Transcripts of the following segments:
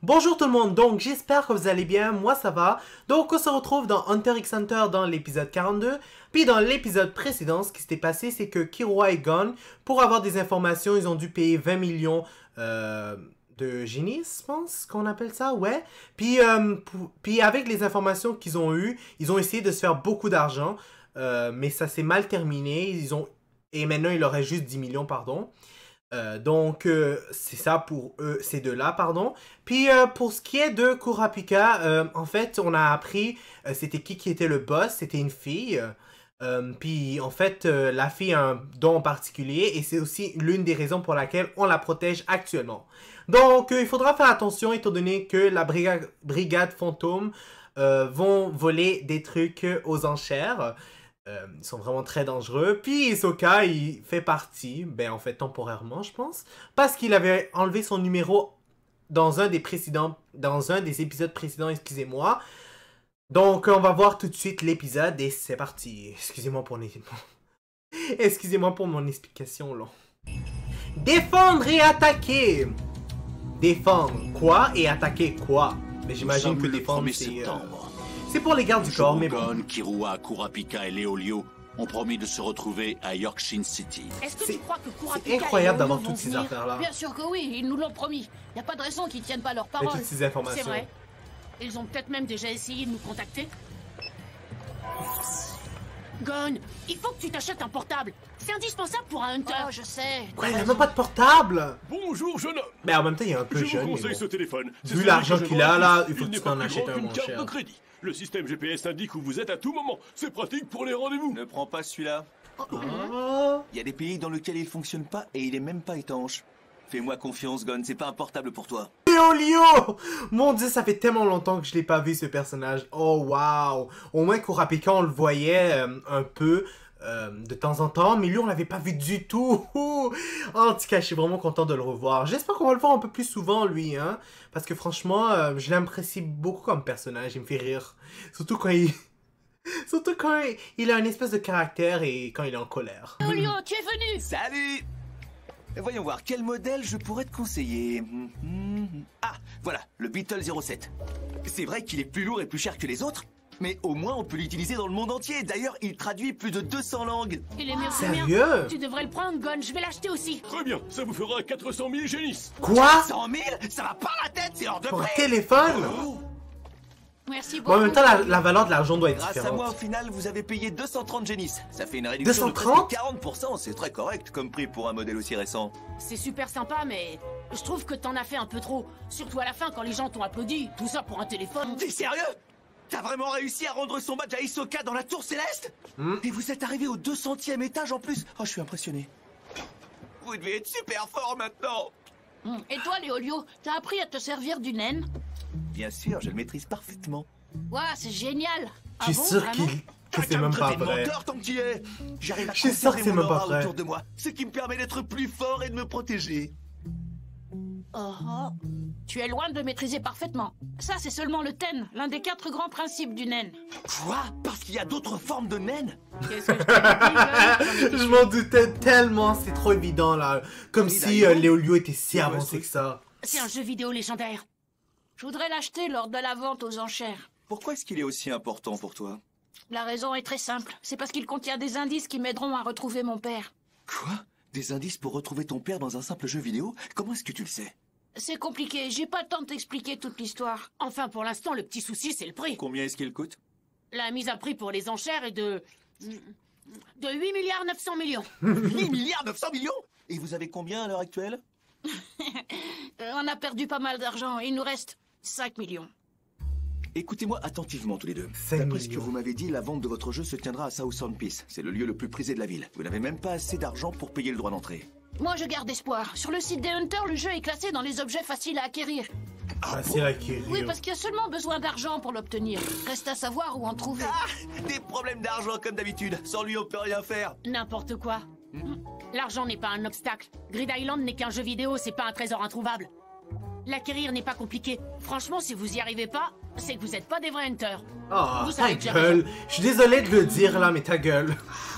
Bonjour tout le monde, donc j'espère que vous allez bien, moi ça va. Donc on se retrouve dans Hunter x Hunter dans l'épisode 42. Puis dans l'épisode précédent, ce qui s'était passé, c'est que Killua et Gon, pour avoir des informations, ils ont dû payer 20 millions de génies, je pense qu'on appelle ça, ouais. Puis avec les informations qu'ils ont eues, ils ont essayé de se faire beaucoup d'argent, mais ça s'est mal terminé. Et maintenant il leur reste juste 10 millions, pardon. Donc, c'est ça pour eux, ces deux-là, pardon. Puis, pour ce qui est de Kurapika, en fait, on a appris, c'était qui était le boss, c'était une fille. Puis, en fait, la fille a un don en particulier et c'est aussi l'une des raisons pour laquelle on la protège actuellement. Donc, il faudra faire attention étant donné que la brigade fantôme vont voler des trucs aux enchères. Ils sont vraiment très dangereux. Puis Hisoka, il fait partie, en fait temporairement je pense, parce qu'il avait enlevé son numéro dans un des épisodes précédents, excusez-moi. Donc on va voir tout de suite l'épisode et c'est parti. Excusez-moi pour mon explication là. Défendre et attaquer. Défendre quoi et attaquer quoi? Mais j'imagine que défendre c'est pour les gardes du corps, mais bon. Gon, Killua, Kurapika et Léolio ont promis de se retrouver à Yorkshin City. Est-ce que tu crois que Kurapika c'est incroyable d'avoir toutes ces affaires-là. Bien sûr que oui, ils nous l'ont promis. Y a pas de raison qu'ils tiennent pas leurs paroles. Toutes ces informations. C'est vrai. Ils ont peut-être même déjà essayé de nous contacter. Gon, il faut que tu t'achètes un portable. C'est indispensable pour un hunter. Oh, je sais. Quoi, il n'a même pas de portable. Bonjour, jeune homme. Mais en même temps, il est un peu Je jeune. vous conseille ce téléphone. Vu l'argent qu'il a là, il faut que tu t'en achètes un, mon cher. Le système GPS indique où vous êtes à tout moment. C'est pratique pour les rendez-vous. Ne prends pas celui-là. Oh. Il y a des pays dans lesquels il fonctionne pas et il est même pas étanche. Fais-moi confiance, Gon, c'est pas un portable pour toi. Léolio! Mon dieu, ça fait tellement longtemps que je l'ai pas vu ce personnage. Oh waouh! Au moins Kurapika, on le voyait un peu de temps en temps, mais lui on l'avait pas vu du tout. En tout cas, je suis vraiment content de le revoir. J'espère qu'on va le voir un peu plus souvent lui, hein, parce que franchement, je l'apprécie beaucoup comme personnage. Il me fait rire, surtout quand il a une espèce de caractère et quand il est en colère. Léolio, tu es venu. Salut! Voyons voir, quel modèle je pourrais te conseiller. Ah, voilà, le Beetle 07. C'est vrai qu'il est plus lourd et plus cher que les autres, mais au moins on peut l'utiliser dans le monde entier. D'ailleurs, il traduit plus de 200 langues. Il est mieux que Sérieux? Tu devrais le prendre, Gon. Je vais l'acheter aussi. Très bien, ça vous fera 400 000 génisses. Quoi? 100 000? Ça va pas la tête, c'est hors de Pour un prix. téléphone? Merci Bon, beaucoup. en même temps, la valeur de l'argent doit être Grâce à moi, au différente. final, vous avez payé 230 génisses. Ça fait une réduction 230? de presque 40%. C'est très correct comme prix pour un modèle aussi récent. C'est super sympa, mais je trouve que t'en as fait un peu trop. Surtout à la fin, quand les gens t'ont applaudi. Tout ça pour un téléphone. T'es sérieux? T'as vraiment réussi à rendre son badge à Hisoka dans la tour céleste? Et vous êtes arrivé au 200e étage en plus? Oh, je suis impressionné. Vous devez être super fort maintenant. Et toi, Léolio, t'as appris à te servir du naine? Bien sûr, je le maîtrise parfaitement. Ouah, c'est génial. Je suis sûr que c'est même pas vrai. Menteur tant que tu y es. J'arrive à Je suis sûr que conserver c'est mon même pas aura vrai. autour de moi, ce qui me permet d'être plus fort et de me protéger. Tu es loin de maîtriser parfaitement. Ça, c'est seulement le ten, l'un des 4 grands principes du naine. Quoi? Parce qu'il y a d'autres formes de naines? Qu'est-ce que je t'ai dit, Je m'en doutais tellement, c'est trop évident là. Comme Oui, si d'ailleurs. Léolio était si Ouais, avancé c'est- que ça. C'est un jeu vidéo légendaire. Je voudrais l'acheter lors de la vente aux enchères. Pourquoi est-ce qu'il est aussi important pour toi? La raison est très simple. C'est parce qu'il contient des indices qui m'aideront à retrouver mon père. Quoi? Des indices pour retrouver ton père dans un simple jeu vidéo? Comment est-ce que tu le sais? C'est compliqué, j'ai pas le temps de t'expliquer toute l'histoire. Enfin, pour l'instant, le petit souci, c'est le prix. Combien est-ce qu'il coûte? La mise à prix pour les enchères est de 8 milliards 900 millions. 8 milliards 900 millions? Et vous avez combien à l'heure actuelle? On a perdu pas mal d'argent, il nous reste 5 millions. Écoutez-moi attentivement tous les deux. 5 D'après ce que millions. vous m'avez dit, la vente de votre jeu se tiendra à Southern Peace. C'est le lieu le plus prisé de la ville. Vous n'avez même pas assez d'argent pour payer le droit d'entrée. Moi, je garde espoir. Sur le site des Hunters, le jeu est classé dans les objets faciles à acquérir. Ah, c'est là qui Oui, parce qu'il y a seulement besoin d'argent pour l'obtenir. Reste à savoir où en trouver. Des problèmes d'argent comme d'habitude. Sans lui, on peut rien faire. N'importe quoi. L'argent n'est pas un obstacle. Grid Island n'est qu'un jeu vidéo, c'est pas un trésor introuvable. L'acquérir n'est pas compliqué. Franchement, si vous y arrivez pas, c'est que vous êtes pas des vrais hunters. Ah, Vous ta savez que j'ai gueule. Je suis désolé de le dire là, mais ta gueule.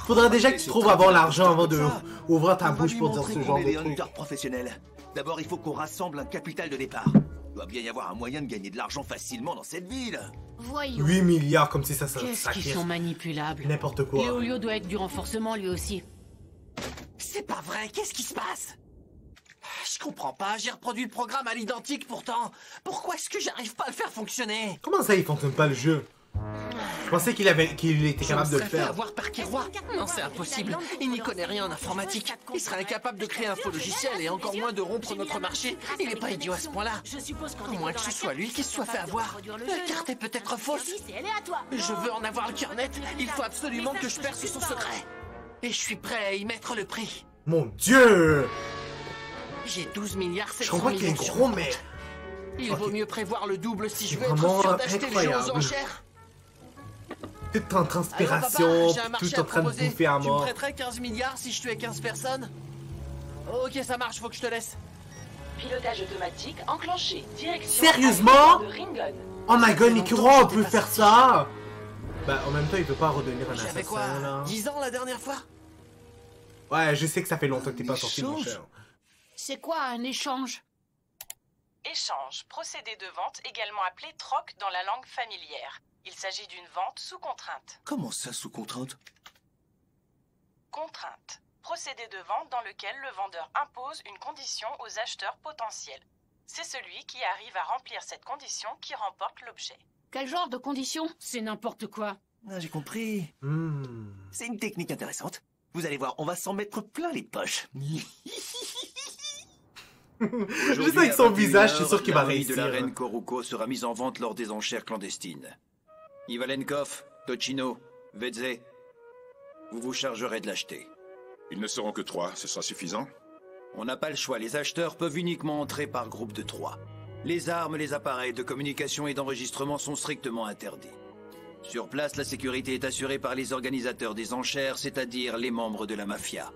Faudra déjà que tu trouves avoir l'argent avant de ouvrir ta On va bouche lui pour dire montrer ce qu'on genre est de des trucs. hunters professionnels. D'abord, il faut qu'on rassemble un capital de départ. Il doit bien y avoir un moyen de gagner de l'argent facilement dans cette ville. Voyons. 8 milliards comme si ça Qu'est-ce qu'ils sont manipulables. n'importe quoi. Léolio doit être du renforcement lui aussi. C'est pas vrai, qu'est-ce qui se passe? Je comprends pas, j'ai reproduit le programme à l'identique pourtant. Pourquoi est-ce que j'arrive pas à le faire fonctionner? Comment ça, il fonctionne pas le jeu? Je pensais qu'il était capable de le faire. Avoir par Kiroy. Non, c'est impossible. Il n'y connaît rien en informatique. Il serait incapable de créer un faux logiciel et encore moins de rompre notre marché. Il est pas idiot à ce point-là. À moins que ce soit lui qui se soit fait avoir. La carte est peut-être fausse. Je veux en avoir le cœur net. Il faut absolument que je perce son secret. Et je suis prêt à y mettre le prix. Mon Dieu! J'ai 12 milliards Je 700 comprends qu'il est millions sur gros, mon mais... compte. Il vaut mieux prévoir le double si je veux Vraiment être sûr d'acheter les choses aux incroyable. enchères. Tout en transpiration, Alors, papa, j'ai un marché tout en train de proposer. bouffer à Tu me mort. prêterais 15 milliards si je tuais 15 personnes? Ok, ça marche, faut que je te laisse. Pilotage automatique enclenché. Direction. Sérieusement? de Ringon. Oh my god, mais longtemps on que peut j'étais faire pas ça? Bah, en même temps, il peut pas redevenir un J'avais quoi, assassin, là. 10 ans la dernière fois? Ouais, je sais que ça fait longtemps que t'es pas sorti, mon échange. cher. C'est quoi un échange? Échange. Procédé de vente également appelé troc dans la langue familière. Il s'agit d'une vente sous contrainte. Comment ça, sous contrainte? Contrainte. Procédé de vente dans lequel le vendeur impose une condition aux acheteurs potentiels. C'est celui qui arrive à remplir cette condition qui remporte l'objet. Quel genre de conditions? C'est n'importe quoi. Ah, j'ai compris. C'est une technique intéressante. Vous allez voir, on va s'en mettre plein les poches. Je sais que son visage, je suis sûr qu'il va réussir. de la reine Koruko sera mise en vente lors des enchères clandestines. Ivalenkov, Tochino, Vedze, vous vous chargerez de l'acheter. Ils ne seront que 3, ce sera suffisant? On n'a pas le choix, les acheteurs peuvent uniquement entrer par groupe de 3. Les armes, les appareils de communication et d'enregistrement sont strictement interdits. Sur place, la sécurité est assurée par les organisateurs des enchères, c'est-à-dire les membres de la mafia.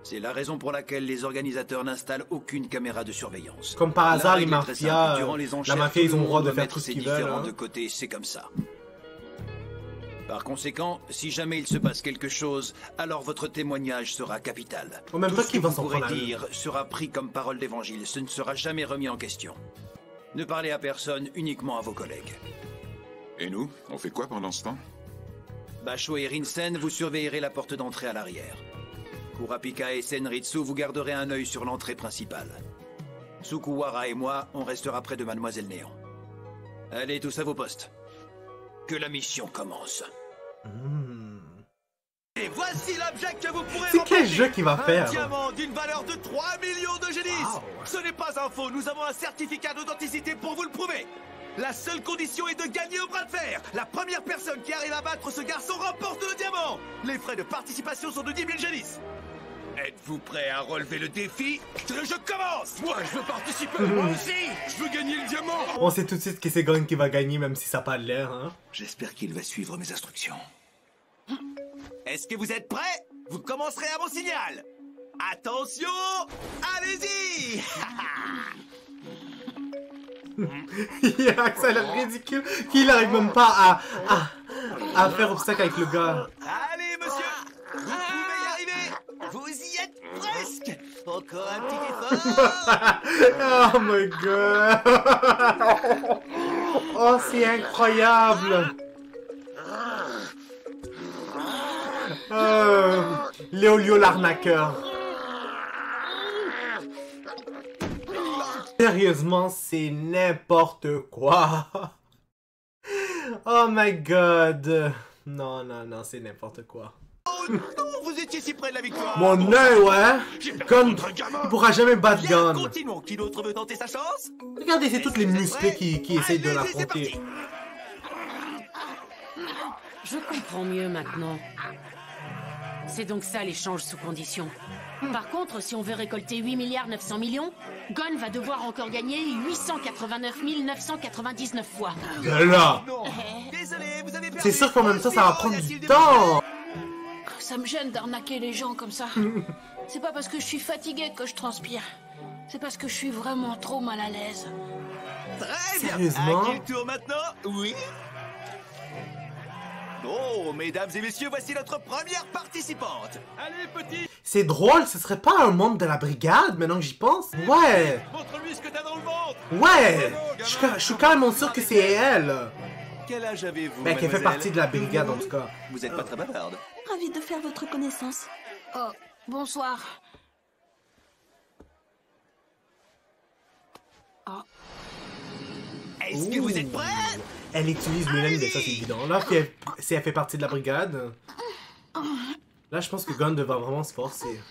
C'est la raison pour laquelle les organisateurs n'installent aucune caméra de surveillance. Comme par hasard, La les règle est très mafias, simple. Durant les enchères, la mafia, tout ils ont le monde droit de doit faire mettre tout ce ses qu'ils veulent. différends Hein. de côté, c'est comme ça. Par conséquent, si jamais il se passe quelque chose, alors votre témoignage sera capital. En même Tout temps ce qu'il que va vous s'en pourrez prendre à eux. dire sera pris comme parole d'évangile, ce ne sera jamais remis en question. Ne parlez à personne, uniquement à vos collègues. Et nous, on fait quoi pendant ce temps? Basho et Rinsen, vous surveillerez la porte d'entrée à l'arrière. Kurapika et Senritsu, vous garderez un œil sur l'entrée principale. Sukuwara et moi, on restera près de Mademoiselle Néant. Allez tous à vos postes. Que la mission commence. Et voici l'objet que vous pourrez C'est quel remporter. jeu qu'il va faire? Un diamant d'une valeur de 3 millions de génisses. Wow. Ce n'est pas un faux, nous avons un certificat d'authenticité pour vous le prouver. La seule condition est de gagner au bras de fer. La première personne qui arrive à battre ce garçon remporte le diamant. Les frais de participation sont de 10 000 génisses. Êtes-vous prêt à relever le défi? Le jeu commence. Moi, je veux participer, moi aussi! Je veux gagner le diamant! On sait tout de suite que c'est Gon qui va gagner, même si ça n'a pas l'air. Hein. J'espère qu'il va suivre mes instructions. Est-ce que vous êtes prêts? Vous commencerez à mon signal. Attention, allez-y. Ça a l'air ridicule qu'il n'arrive même pas à faire obstacle avec le gars. Allez, monsieur, vous pouvez y arriver. Vous y êtes presque. Encore un petit effort. Oh my god. Oh, c'est incroyable. Léolio l'arnaqueur. Sérieusement, c'est n'importe quoi. Oh my god. Non, non, non, c'est n'importe quoi. Oh non, vous étiez si près de la victoire. Mon œil, ouais. Gon, il pourra jamais battre Bien, Gon. continuons. Qui d'autre veut tenter sa chance? Regardez, c'est toutes les musclés qui essayent de Allez-y, c'est l'affronter. parti. Je comprends mieux maintenant. C'est donc ça l'échange sous condition. Par contre, si on veut récolter 8 milliards 900 millions, Gon va devoir encore gagner 889 999 fois. Là, Non, désolé, vous avez perdu. c'est sûr qu'en même temps, ça va prendre Y du a-t-il des temps. Ça me gêne d'arnaquer les gens comme ça. C'est pas parce que je suis fatiguée que je transpire. C'est parce que je suis vraiment trop mal à l'aise. Très bien. Sérieusement? À quel tour maintenant? Oui. Oh, mesdames et messieurs, voici notre première participante. Allez, petit! C'est drôle, ce serait pas un membre de la brigade, maintenant que j'y pense? Ouais! Montre-lui ce que t'as dans le ventre. Ouais! Je suis carrément sûr que c'est elle! Quel âge avez-vous, Ben, qu'elle fait mademoiselle? partie de la brigade, en tout cas. Vous êtes pas très bavarde. Ravie de faire votre connaissance. Oh, bonsoir. Est-ce que vous êtes prêts? Elle utilise Mulan, mais ça c'est évident. Là, si elle fait partie de la brigade... Là, je pense que Gunn devra vraiment se forcer.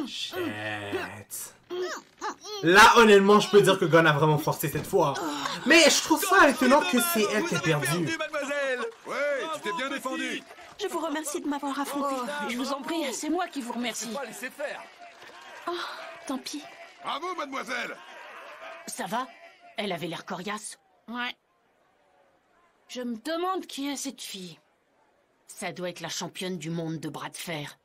Shit. Là, honnêtement, je peux dire que Gunn a vraiment forcé cette fois. Mais je trouve ça étonnant que c'est elle qui a perdu. Mademoiselle. Ouais, tu t'es bien défendu. Je vous remercie de m'avoir affronté. Oh, je vous en prie, c'est moi qui vous remercie. Pas laisser faire. Oh, tant pis. Bravo, mademoiselle. Ça va? Elle avait l'air coriace. Ouais. Je me demande qui est cette fille. Ça doit être la championne du monde de bras de fer.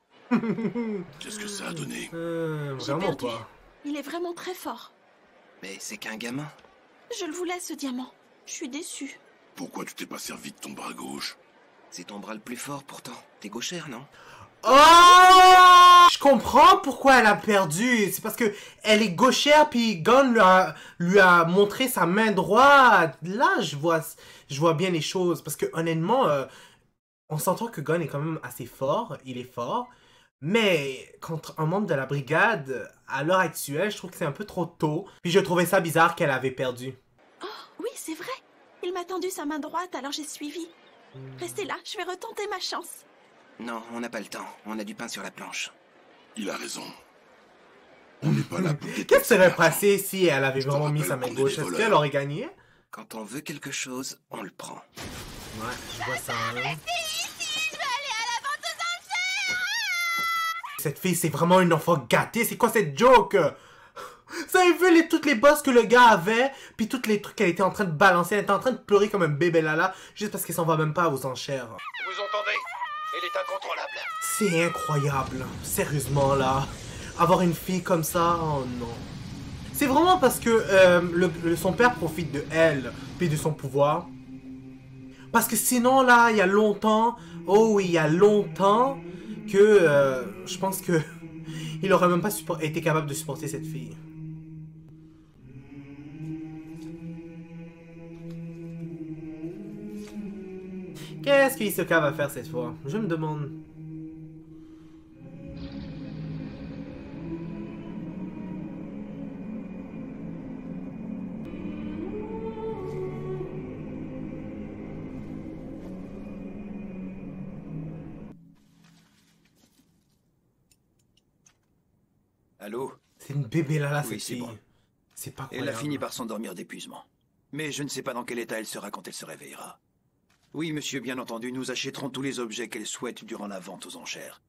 Qu'est-ce que ça a donné? Vraiment perdu. pas. Il est vraiment très fort. Mais c'est qu'un gamin. Je le voulais, ce diamant. Je suis déçue. Pourquoi tu t'es pas servi de ton bras gauche? C'est ton bras le plus fort pourtant. T'es gauchère, non? Oh! Je comprends pourquoi elle a perdu. C'est parce que elle est gauchère, puis Gunn lui a montré sa main droite. Là, je vois bien les choses. Parce que honnêtement, on s'entend que Gunn est quand même assez fort. Il est fort. Mais contre un membre de la brigade, à l'heure actuelle, je trouve que c'est un peu trop tôt. Puis je trouvais ça bizarre qu'elle avait perdu. Oh, oui, c'est vrai. Il m'a tendu sa main droite, alors j'ai suivi. Restez là, je vais retenter ma chance. Non, on n'a pas le temps. On a du pain sur la planche. Il a raison. On n'est pas là pour... Qu'est-ce qui serait passé si elle avait vraiment mis sa main gauche? Est-ce qu'elle aurait gagné? Quand on veut quelque chose, on le prend. Ouais, je vois ça. Hein. Cette fille, c'est vraiment une enfant gâtée. C'est quoi cette joke? Vous avez vu toutes les bosses que le gars avait? Puis tous les trucs qu'elle était en train de balancer. Elle était en train de pleurer comme un bébé lala. Juste parce qu'elle s'en va même pas aux enchères. Vous entendez? Elle est incontrôlable. C'est incroyable. Sérieusement, là. Avoir une fille comme ça, oh non. C'est vraiment parce que son père profite de elle. Puis de son pouvoir. Parce que sinon, là, il y a longtemps... Oh oui, il y a longtemps... que je pense que il aurait même pas été capable de supporter cette fille. Qu'est-ce qu'Hisoka va faire cette fois? Je me demande. Allô? C'est une bébé là, Oui, cette c'est fille. bon. C'est pas Elle a croyable. fini par s'endormir d'épuisement. Mais je ne sais pas dans quel état elle sera quand elle se réveillera. Oui, monsieur, bien entendu, nous achèterons tous les objets qu'elle souhaite durant la vente aux enchères.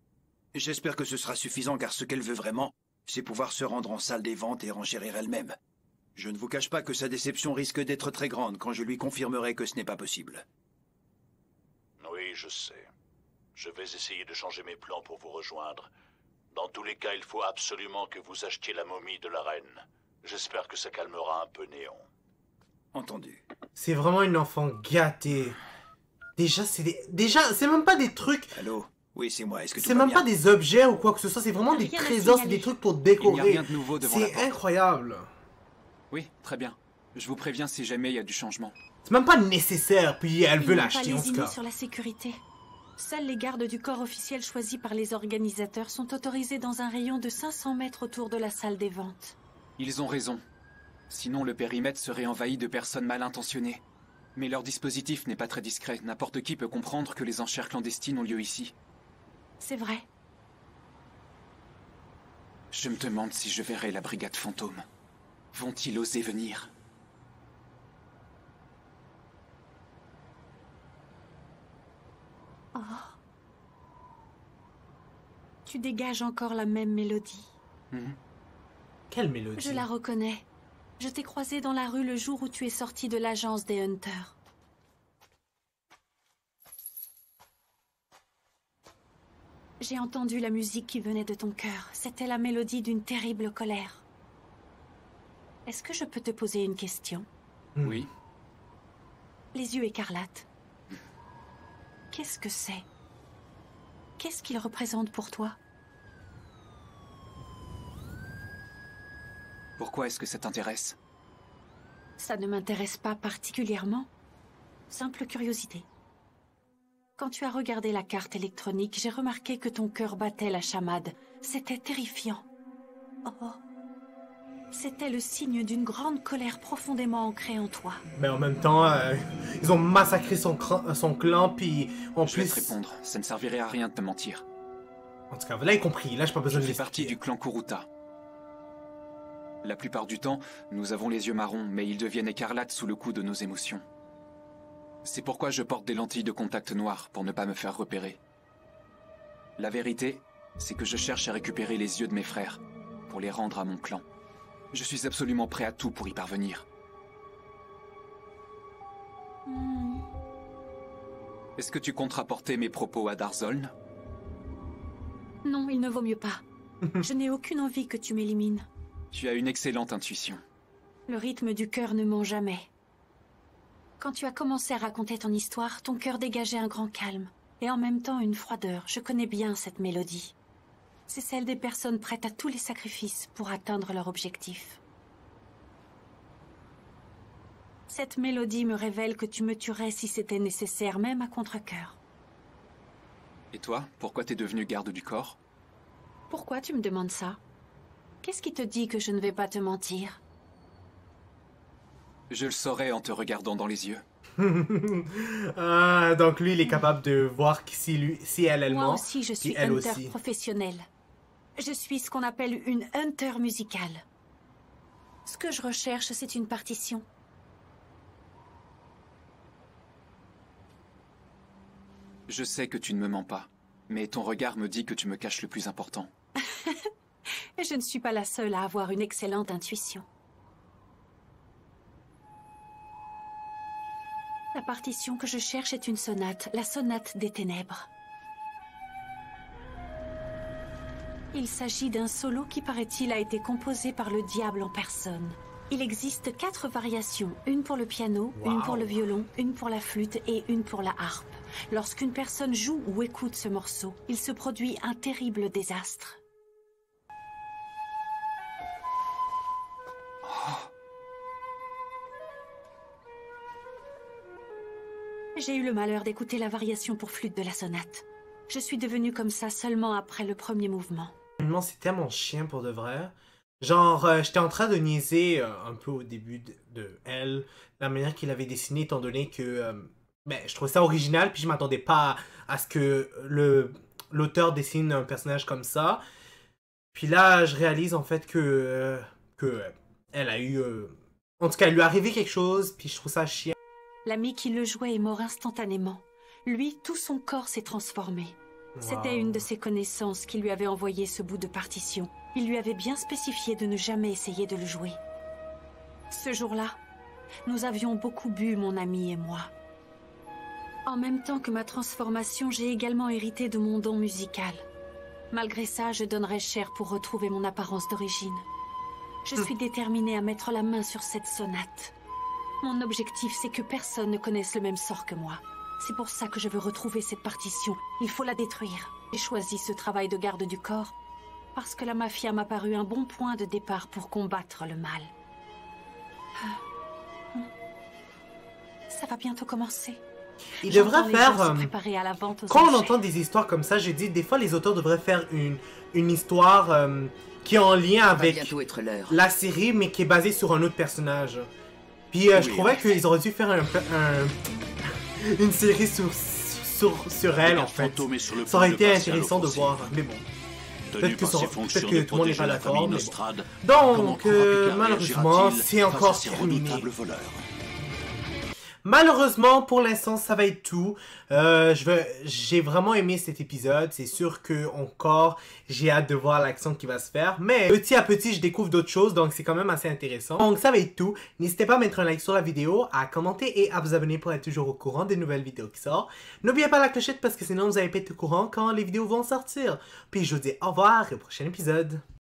J'espère que ce sera suffisant car ce qu'elle veut vraiment, c'est pouvoir se rendre en salle des ventes et renchérir elle-même. Je ne vous cache pas que sa déception risque d'être très grande quand je lui confirmerai que ce n'est pas possible. Oui, je sais. Je vais essayer de changer mes plans pour vous rejoindre. Dans tous les cas, il faut absolument que vous achetiez la momie de la reine. J'espère que ça calmera un peu Néon. Entendu. C'est vraiment une enfant gâtée. Déjà, c'est même pas des trucs... Allô? Oui, c'est moi. Est-ce que tout C'est va même bien? pas des objets ou quoi que ce soit. C'est vraiment des Rien à trésors, c'est signaler. des trucs pour Il n'y a décorer. rien de nouveau devant la C'est porte. incroyable. Oui, très bien. Je vous préviens si jamais il y a du changement. C'est même pas nécessaire, puis elle veut Ils n'ont l'acheter pas en tout lésiné cas. sur la sécurité. Seuls les gardes du corps officiel choisis par les organisateurs sont autorisés dans un rayon de 500 mètres autour de la salle des ventes. Ils ont raison. Sinon, le périmètre serait envahi de personnes mal intentionnées. Mais leur dispositif n'est pas très discret. N'importe qui peut comprendre que les enchères clandestines ont lieu ici. C'est vrai. Je me demande si je verrai la brigade fantôme. Vont-ils oser venir? Oh. Tu dégages encore la même mélodie. Quelle mélodie. Je la reconnais. Je t'ai croisé dans la rue le jour où tu es sorti de l'agence des Hunters. J'ai entendu la musique qui venait de ton cœur. C'était la mélodie d'une terrible colère. Est-ce que je peux te poser une question? Oui. Les yeux écarlates. Qu'est-ce que c'est? Qu'est-ce qu'ils représentent pour toi? Pourquoi est-ce que ça t'intéresse? Ça ne m'intéresse pas particulièrement. Simple curiosité. Quand tu as regardé la carte électronique, j'ai remarqué que ton cœur battait la chamade. C'était terrifiant. Oh. C'était le signe d'une grande colère profondément ancrée en toi. Mais en même temps, ils ont massacré son clan, puis en Je plus... vais te répondre, ça ne servirait à rien de te mentir. En tout cas, là, j'ai compris. Là, j'ai pas besoin de Je fais l'expliquer. partie du clan Kuruta. La plupart du temps, nous avons les yeux marrons, mais ils deviennent écarlates sous le coup de nos émotions. C'est pourquoi je porte des lentilles de contact noires pour ne pas me faire repérer. La vérité, c'est que je cherche à récupérer les yeux de mes frères, pour les rendre à mon clan. Je suis absolument prêt à tout pour y parvenir. Est-ce que tu comptes rapporter mes propos à Darzoln? Non, il ne vaut mieux pas. Je n'ai aucune envie que tu m'élimines. Tu as une excellente intuition. Le rythme du cœur ne ment jamais. Quand tu as commencé à raconter ton histoire, ton cœur dégageait un grand calme. Et en même temps une froideur. Je connais bien cette mélodie. C'est celle des personnes prêtes à tous les sacrifices pour atteindre leur objectif. Cette mélodie me révèle que tu me tuerais si c'était nécessaire, même à contre-cœur. Et toi, pourquoi t'es devenu garde du corps? Pourquoi tu me demandes ça? Qu'est-ce qui te dit que je ne vais pas te mentir? Je le saurais en te regardant dans les yeux. Ah, donc lui, il est capable de voir si elle ment. Moi aussi, je suis puis elle hunter aussi. professionnel. Je suis ce qu'on appelle une hunter musicale. Ce que je recherche, c'est une partition. Je sais que tu ne me mens pas, mais ton regard me dit que tu me caches le plus important. Et je ne suis pas la seule à avoir une excellente intuition. La partition que je cherche est une sonate, la sonate des ténèbres. Il s'agit d'un solo qui, paraît-il, a été composé par le diable en personne. Il existe 4 variations, une pour le piano, une pour le violon, une pour la flûte et une pour la harpe. Lorsqu'une personne joue ou écoute ce morceau, il se produit un terrible désastre. J'ai eu le malheur d'écouter la variation pour flûte de la sonate. Je suis devenue comme ça seulement après le premier mouvement. Non, c'est tellement chien pour de vrai. Genre, j'étais en train de niaiser un peu au début de elle, la manière qu'il avait dessiné, étant donné que je trouvais ça original, puis je m'attendais pas à ce que l'auteur dessine un personnage comme ça. Puis là, je réalise en fait que elle a eu... en tout cas, il lui est arrivé quelque chose, puis je trouve ça chiant. L'ami qui le jouait est mort instantanément. Lui, tout son corps s'est transformé. C'était une de ses connaissances qui lui avait envoyé ce bout de partition. Il lui avait bien spécifié de ne jamais essayer de le jouer. Ce jour-là, nous avions beaucoup bu, mon ami et moi. En même temps que ma transformation, j'ai également hérité de mon don musical. Malgré ça, je donnerais cher pour retrouver mon apparence d'origine. Je suis déterminée à mettre la main sur cette sonate. Mon objectif, c'est que personne ne connaisse le même sort que moi. C'est pour ça que je veux retrouver cette partition. Il faut la détruire. J'ai choisi ce travail de garde du corps parce que la mafia m'a paru un bon point de départ pour combattre le mal. Ça va bientôt commencer. Il devrait faire... à la vente aux quand on enchères. entend des histoires comme ça, je dis, des fois, les auteurs devraient faire une histoire qui est en lien avec la série, mais qui est basée sur un autre personnage. Puis je trouvais qu'ils auraient dû faire une série sur elle, en fait. Ça aurait été intéressant de voir, mais bon. Peut-être que tout le monde n'est pas d'accord, mais bon. Donc, malheureusement, c'est encore terminé. Malheureusement, pour l'instant, ça va être tout. J'ai vraiment aimé cet épisode. C'est sûr que encore, j'ai hâte de voir l'action qui va se faire. Mais petit à petit, je découvre d'autres choses, donc c'est quand même assez intéressant. Donc ça va être tout. N'hésitez pas à mettre un like sur la vidéo, à commenter et à vous abonner pour être toujours au courant des nouvelles vidéos qui sortent. N'oubliez pas la clochette parce que sinon vous n'allez pas être au courant quand les vidéos vont sortir. Puis je vous dis au revoir et au prochain épisode.